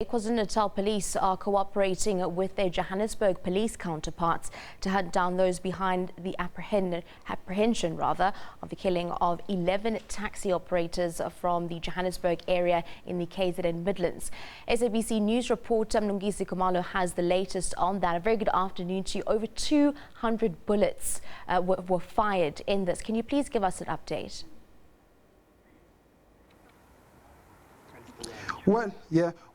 KwaZulu-Natal police are cooperating with their Johannesburg police counterparts to hunt down those behind the apprehension of the killing of 11 taxi operators from the Johannesburg area in the KZN Midlands. SABC News reporter Mlungisi Khumalo has the latest on that. A very good afternoon to you. Over 200 bullets were fired in this. Can you please give us an update? Well,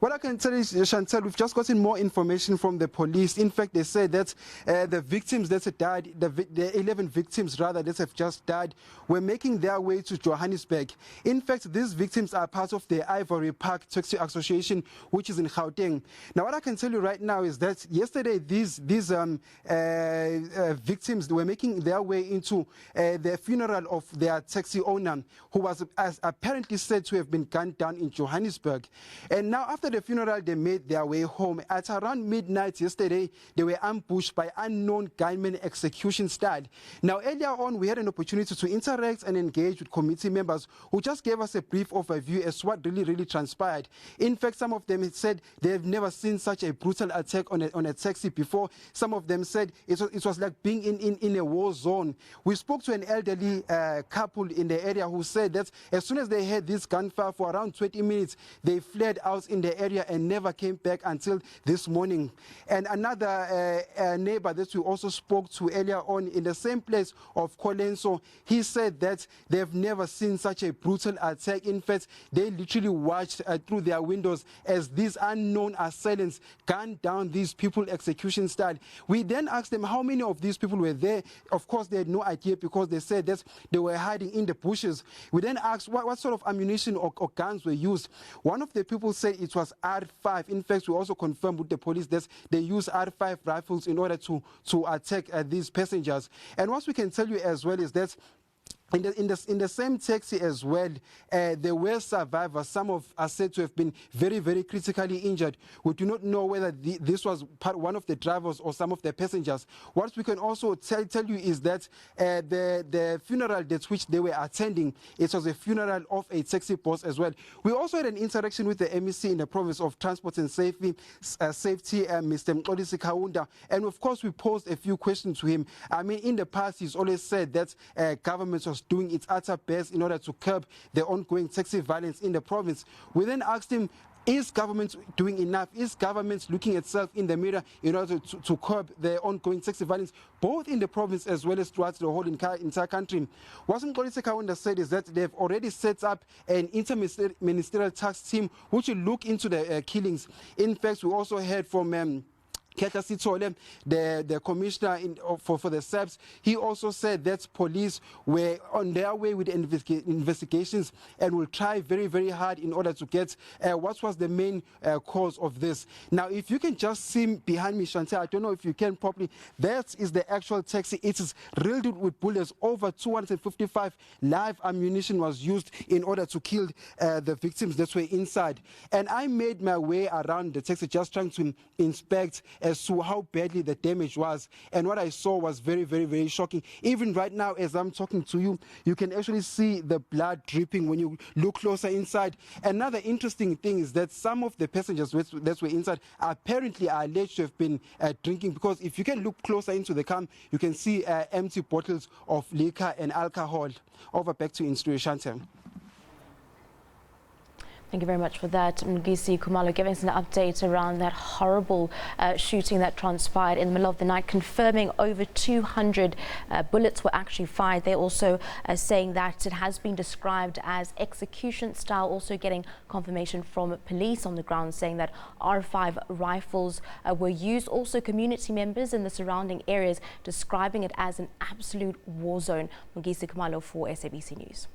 what I can tell you is, Chantal, we've just gotten more information from the police. In fact, they said that the victims that have died, the 11 victims rather that have just died, were making their way to Johannesburg. In fact, these victims are part of the Ivory Park Taxi Association, which is in Gauteng. Now, what I can tell you right now is that yesterday these victims were making their way into the funeral of their taxi owner, who was apparently said to have been gunned down in Johannesburg. And now after the funeral, they made their way home. At around midnight yesterday, they were ambushed by unknown gunmen execution style. Now earlier on, we had an opportunity to interact and engage with committee members who just gave us a brief overview as what really transpired. In fact, some of them had said they have never seen such a brutal attack on a taxi before. Some of them said it was like being in a war zone. We spoke to an elderly couple in the area who said that as soon as they heard this gunfire for around 20 minutes, they fled out in the area and never came back until this morning. And another neighbor that we also spoke to earlier on in the same place of Colenso, he said that they've never seen such a brutal attack. In fact, they literally watched through their windows as these unknown assailants gunned down these people execution style. We then asked them how many of these people were there. Of course, they had no idea because they said that they were hiding in the bushes. We then asked what sort of ammunition or guns were used. One of the people said it was R5. In fact, we also confirmed with the police that they use R5 rifles in order to attack these passengers. And what we can tell you as well is that in the same taxi as well, there were survivors. Some are said to have been very critically injured. We do not know whether this was one of the drivers or some of the passengers. What we can also tell you is that the funeral at which they were attending, it was a funeral of a taxi boss as well. We also had an interaction with the MEC in the province of Transport and Safety, Mr. Mlungisi, and of course we posed a few questions to him. I mean, in the past he's always said that government was doing its utter best in order to curb the ongoing taxi violence in the province. We then asked him, is government doing enough? Is government looking at itself in the mirror in order to curb the ongoing taxi violence, both in the province as well as throughout the whole entire country? What Mlungisi said is that they've already set up an interministerial task team which will look into the killings. In fact, we also heard from the commissioner for the SABC. He also said that police were on their way with investigations and will try very hard in order to get what was the main cause of this. Now, if you can just see behind me, Chantal, I don't know if you can properly, that is the actual taxi. It is riddled with bullets. Over 255 live ammunition was used in order to kill the victims that were inside. And I made my way around the taxi just trying to inspect as to how badly the damage was, and what I saw was very shocking. Even right now as I'm talking to you, you can actually see the blood dripping when you look closer inside. Another interesting thing is that some of the passengers that were inside apparently are alleged to have been drinking, because if you can look closer into the car, you can see empty bottles of liquor and alcohol. Over back to Studio, Chantal. Thank you very much for that, Mlungisi Khumalo, giving us an update around that horrible shooting that transpired in the middle of the night, confirming over 200 bullets were actually fired. They're also saying that it has been described as execution style, also getting confirmation from police on the ground saying that R5 rifles were used. Also, community members in the surrounding areas describing it as an absolute war zone. Mlungisi Khumalo for SABC News.